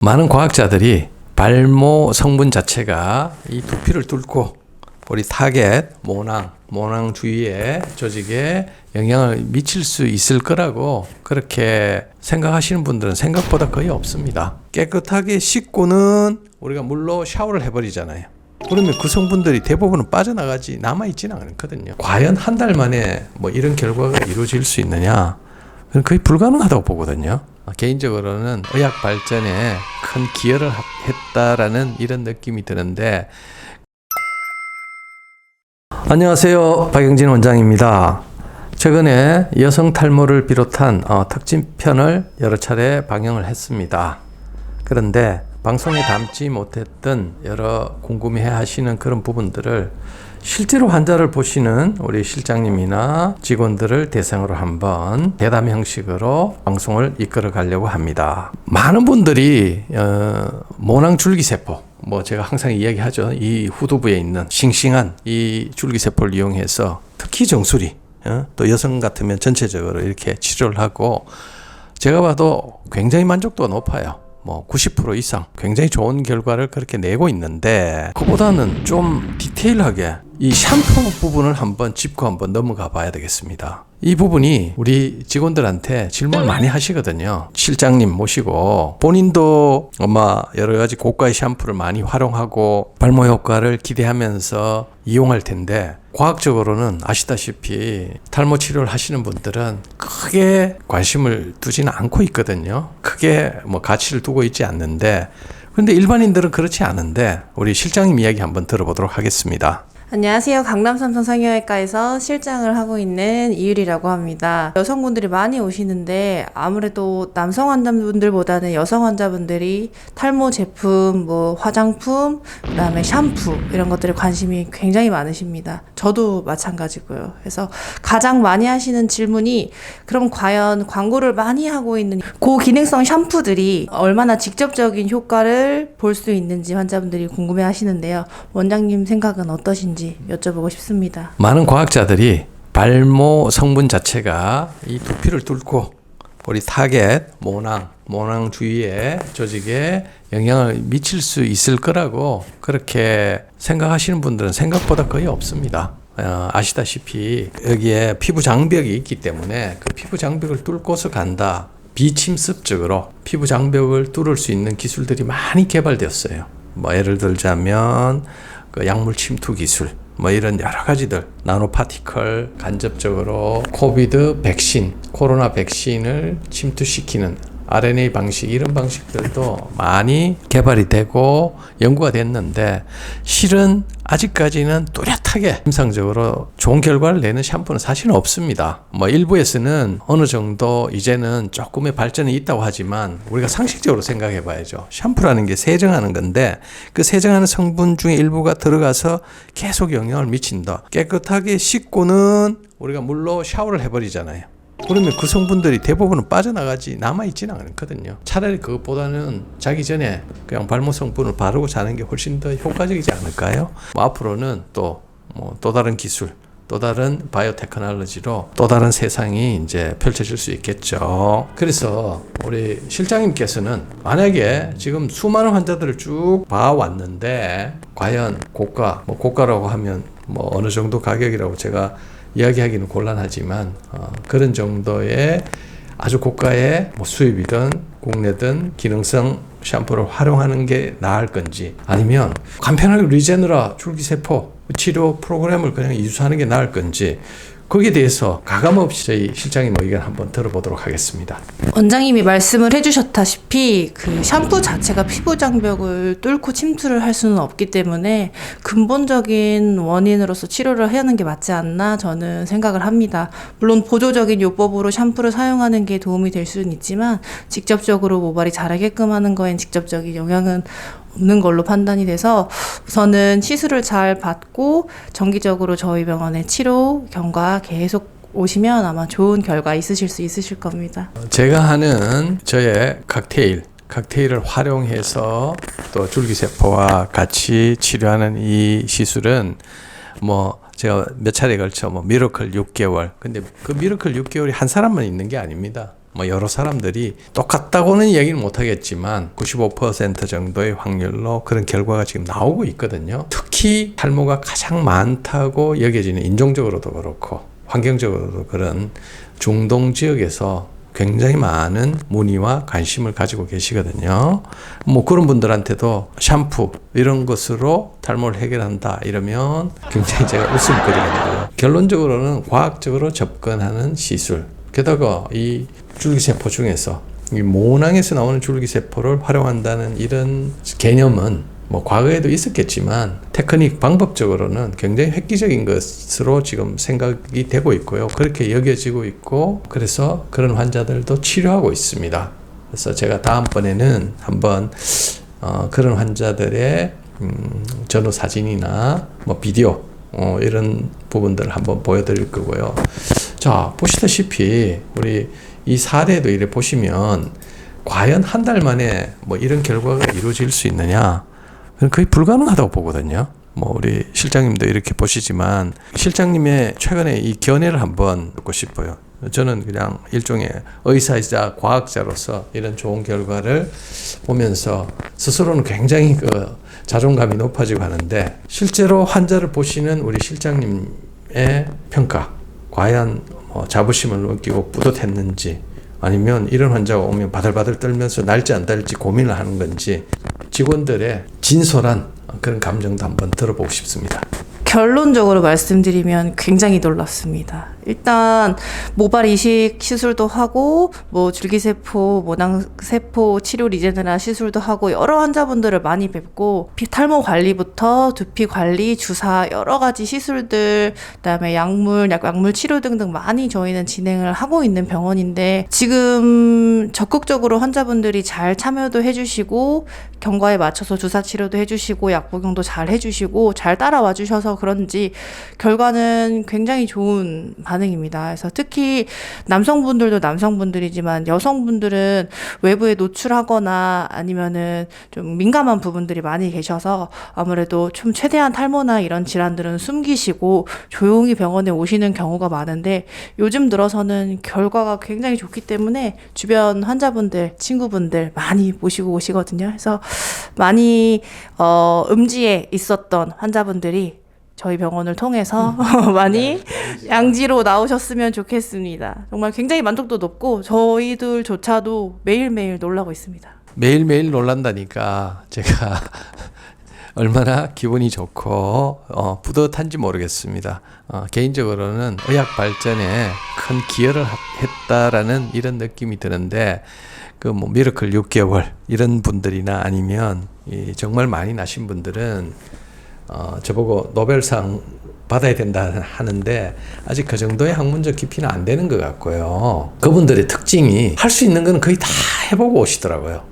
많은 과학자들이 발모 성분 자체가 이 두피를 뚫고 우리 타겟, 모낭 주위의 조직에 영향을 미칠 수 있을 거라고 그렇게 생각하시는 분들은 생각보다 거의 없습니다. 깨끗하게 씻고는 우리가 물로 샤워를 해버리잖아요. 그러면 그 성분들이 대부분은 빠져나가지 남아있지는 않거든요. 과연 한 달 만에 뭐 이런 결과가 이루어질 수 있느냐? 그건 거의 불가능하다고 보거든요. 개인적으로는 의학 발전에 큰 기여를 했다라는 이런 느낌이 드는데. 안녕하세요, 박영진 원장입니다. 최근에 여성 탈모를 비롯한 특집편을 여러 차례 방영을 했습니다. 그런데 방송에 담지 못했던 여러 궁금해 하시는 그런 부분들을 실제로 환자를 보시는 우리 실장님이나 직원들을 대상으로 한번 대담 형식으로 방송을 이끌어 가려고 합니다. 많은 분들이 모낭 줄기세포, 제가 항상 이야기하죠. 이 후두부에 있는 싱싱한 이 줄기세포를 이용해서 특히 정수리, 또 여성 같으면 전체적으로 이렇게 치료를 하고 제가 봐도 굉장히 만족도가 높아요. 90% 이상 굉장히 좋은 결과를 그렇게 내고 있는데, 그보다는 좀 디테일하게 이 샴푸 부분을 한번 짚고 한번 넘어가 봐야 되겠습니다. 이 부분이 우리 직원들한테 질문을 많이 하시거든요. 실장님 모시고 본인도 아마 여러 가지 고가의 샴푸를 많이 활용하고 발모 효과를 기대하면서 이용할 텐데, 과학적으로는 아시다시피 탈모 치료를 하시는 분들은 크게 관심을 두지는 않고 있거든요. 크게 가치를 두고 있지 않는데, 그런데 일반인들은 그렇지 않은데 우리 실장님 이야기 한번 들어보도록 하겠습니다. 안녕하세요. 강남 삼성 성형외과에서 실장을 하고 있는 이유리라고 합니다. 여성분들이 많이 오시는데 아무래도 남성 환자분들보다는 여성 환자분들이 탈모 제품, 화장품, 그다음에 샴푸 이런 것들에 관심이 굉장히 많으십니다. 저도 마찬가지고요. 그래서 가장 많이 하시는 질문이, 그럼 과연 광고를 많이 하고 있는 고기능성 샴푸들이 얼마나 직접적인 효과를 볼 수 있는지 환자분들이 궁금해 하시는데요. 원장님 생각은 어떠신지 여쭤보고 싶습니다. 많은 과학자들이 발모 성분 자체가 이 두피를 뚫고 우리 타겟, 모낭 주위의 조직에 영향을 미칠 수 있을 거라고 그렇게 생각하시는 분들은 생각보다 거의 없습니다. 아시다시피 여기에 피부 장벽이 있기 때문에 그 피부 장벽을 뚫고서 간다. 비침습적으로 피부 장벽을 뚫을 수 있는 기술들이 많이 개발되었어요. 예를 들자면 약물 침투 기술, 이런 여러 가지들, 나노파티클, 간접적으로 코비드 백신, 코로나 백신을 침투시키는 RNA 방식, 이런 방식들도 많이 개발이 되고 연구가 됐는데, 실은 아직까지는 뚜렷하게 임상적으로 좋은 결과를 내는 샴푸는 사실은 없습니다. 일부에서는 어느 정도 이제는 조금의 발전이 있다고 하지만 우리가 상식적으로 생각해 봐야죠. 샴푸라는 게 세정하는 건데, 그 세정하는 성분 중에 일부가 들어가서 계속 영향을 미친다. 깨끗하게 씻고는 우리가 물로 샤워를 해버리잖아요. 그러면 그 성분들이 대부분은 빠져나가지 남아있지는 않거든요. 차라리 그것보다는 자기 전에 그냥 발모 성분을 바르고 자는 게 훨씬 더 효과적이지 않을까요? 앞으로는 또 다른 기술, 또 다른 바이오테크놀로지로 또 다른 세상이 이제 펼쳐질 수 있겠죠. 그래서 우리 실장님께서는 만약에 지금 수많은 환자들을 쭉 봐왔는데, 과연 고가라고 하면 어느 정도 가격이라고 제가 이야기하기는 곤란하지만 그런 정도의 아주 고가의 수입이든 국내든 기능성 샴푸를 활용하는 게 나을 건지, 아니면 간편하게 리제너라 줄기세포 치료 프로그램을 그냥 이수하는 게 나을 건지, 거기에 대해서 가감없이 저희 실장님 의견 한번 들어보도록 하겠습니다. 원장님이 말씀을 해주셨다시피 그 샴푸 자체가 피부 장벽을 뚫고 침투를 할 수는 없기 때문에 근본적인 원인으로서 치료를 해야 하는 게 맞지 않나 저는 생각을 합니다. 물론 보조적인 요법으로 샴푸를 사용하는 게 도움이 될 수는 있지만 직접적으로 모발이 자라게끔 하는 거엔 직접적인 영향은 없는 걸로 판단이 돼서, 우선은 시술을 잘 받고 정기적으로 저희 병원에 치료 경과 계속 오시면 아마 좋은 결과 있으실 수 있으실 겁니다. 제가 하는 저의 칵테일을 활용해서 또 줄기세포와 같이 치료하는 이 시술은 제가 몇 차례에 걸쳐 미러클 6개월, 근데 그 미러클 6개월이 한 사람만 있는 게 아닙니다. 뭐 여러 사람들이 똑같다고는 얘기는 못하겠지만 95% 정도의 확률로 그런 결과가 지금 나오고 있거든요. 특히 탈모가 가장 많다고 여겨지는 인종적으로도 그렇고 환경적으로도 그런 중동 지역에서 굉장히 많은 문의와 관심을 가지고 계시거든요. 뭐 그런 분들한테도 샴푸 이런 것으로 탈모를 해결한다 이러면 굉장히 제가 웃음거리가 되고요. 결론적으로는 과학적으로 접근하는 시술, 게다가 이 줄기세포 중에서 이 모낭에서 나오는 줄기세포를 활용한다는 이런 개념은 뭐 과거에도 있었겠지만 테크닉 방법적으로는 굉장히 획기적인 것으로 지금 생각이 되고 있고요. 그렇게 여겨지고 있고 그래서 그런 환자들도 치료하고 있습니다. 그래서 제가 다음번에는 한번 그런 환자들의 전후 사진이나 뭐 비디오 이런 부분들을 한번 보여드릴 거고요. 자, 보시다시피 우리 이 사례도 이래 보시면 과연 한 달 만에 뭐 이런 결과가 이루어질 수 있느냐? 거의 불가능하다고 보거든요. 뭐 우리 실장님도 이렇게 보시지만 실장님의 최근에 이 견해를 한번 듣고 싶어요. 저는 그냥 일종의 의사이자 과학자로서 이런 좋은 결과를 보면서 스스로는 굉장히 그 자존감이 높아지고 하는데 실제로 환자를 보시는 우리 실장님의 평가, 과연 뭐 자부심을 느끼고 뿌듯했는지 아니면 이런 환자가 오면 바들바들 떨면서 날지 안 날지 고민을 하는 건지 직원들의 진솔한 그런 감정도 한번 들어보고 싶습니다. 결론적으로 말씀드리면 굉장히 놀랍습니다. 일단 모발 이식 시술도 하고 뭐 줄기세포, 모낭세포 치료 리제네라 시술도 하고 여러 환자분들을 많이 뵙고 탈모 관리부터 두피 관리, 주사 여러 가지 시술들, 그다음에 약물 치료 등등 많이 저희는 진행을 하고 있는 병원인데 지금 적극적으로 환자분들이 잘 참여도 해주시고 경과에 맞춰서 주사 치료도 해주시고 약 복용도 잘 해주시고 잘 따라와 주셔서 그런지 결과는 굉장히 좋은 반응입니다. 그래서 특히 남성분들도 남성분들이지만 여성분들은 외부에 노출하거나 아니면은 좀 민감한 부분들이 많이 계셔서 아무래도 좀 최대한 탈모나 이런 질환들은 숨기시고 조용히 병원에 오시는 경우가 많은데 요즘 들어서는 결과가 굉장히 좋기 때문에 주변 환자분들, 친구분들 많이 모시고 오시거든요. 그래서 많이 음지에 있었던 환자분들이 저희 병원을 통해서 많이 양지로 나오셨으면 좋겠습니다. 정말 굉장히 만족도 높고 저희들조차도 매일매일 놀라고 있습니다. 매일매일 놀란다니까 제가 얼마나 기분이 좋고 뿌듯한지 모르겠습니다. 개인적으로는 의학 발전에 큰 기여를 했다라는 이런 느낌이 드는데 그 뭐 미러클 6개월 이런 분들이나 아니면 정말 많이 나신 분들은 저보고 노벨상 받아야 된다 하는데 아직 그 정도의 학문적 깊이는 안 되는 것 같고요. 그분들의 특징이 할 수 있는 건 거의 다 해보고 오시더라고요.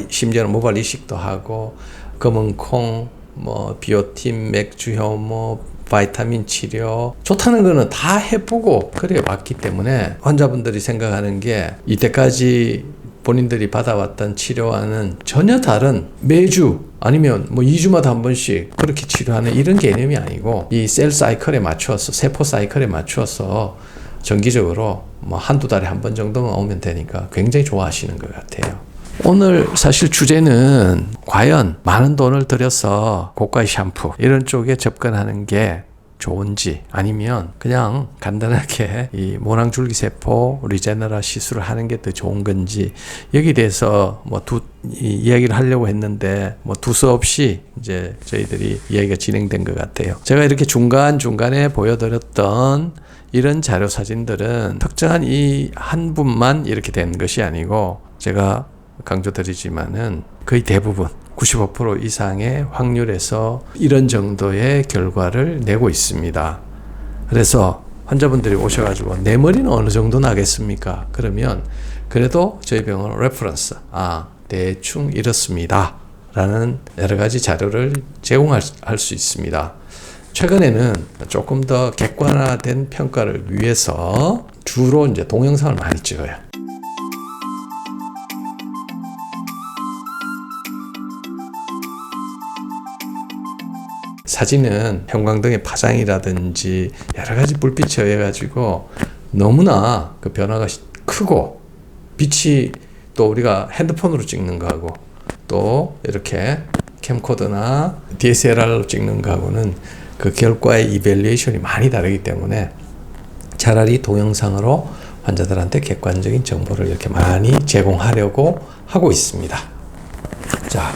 심지어는 모발 이식도 하고 검은 콩, 뭐 비오틴, 맥주 혐오, 바이타민 치료 좋다는 거는 다 해보고 그래 왔기 때문에 환자분들이 생각하는 게 이때까지 본인들이 받아왔던 치료와는 전혀 다른 매주 아니면 뭐 2주마다 한 번씩 그렇게 치료하는 이런 개념이 아니고 이 셀 사이클에 맞추어서 세포 사이클에 맞추어서 정기적으로 뭐 한두 달에 한 번 정도만 오면 되니까 굉장히 좋아하시는 것 같아요. 오늘 사실 주제는 과연 많은 돈을 들여서 고가의 샴푸 이런 쪽에 접근하는 게 좋은지 아니면 그냥 간단하게 이 모낭줄기세포 리제네라 시술을 하는 게 더 좋은 건지 여기에 대해서 뭐 이야기를 하려고 했는데 뭐 두서없이 이제 저희들이 이야기가 진행된 것 같아요. 제가 이렇게 중간중간에 보여드렸던 이런 자료 사진들은 특정한 이 한 분만 이렇게 된 것이 아니고 제가 강조드리지만은 거의 대부분 95% 이상의 확률에서 이런 정도의 결과를 내고 있습니다. 그래서 환자분들이 오셔가지고 내 머리는 어느 정도 나겠습니까? 그러면 그래도 저희 병원 레퍼런스, 대충 이렇습니다. 라는 여러 가지 자료를 제공할 수 있습니다. 최근에는 조금 더 객관화된 평가를 위해서 주로 이제 동영상을 많이 찍어요. 사진은 형광등의 파장이라든지 여러 가지 불빛에 의해 가지고 너무나 그 변화가 크고 빛이 또 우리가 핸드폰으로 찍는 거하고 또 이렇게 캠코더나 DSLR로 찍는 거하고는 그 결과의 이밸리에이션이 많이 다르기 때문에 차라리 동영상으로 환자들한테 객관적인 정보를 이렇게 많이 제공하려고 하고 있습니다. 자,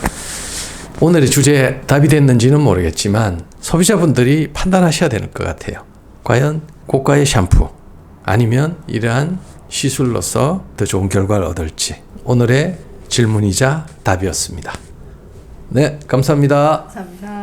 오늘의 주제에 답이 됐는지는 모르겠지만 소비자분들이 판단하셔야 될 것 같아요. 과연 고가의 샴푸 아니면 이러한 시술로서 더 좋은 결과를 얻을지 오늘의 질문이자 답이었습니다. 네, 감사합니다. 감사합니다.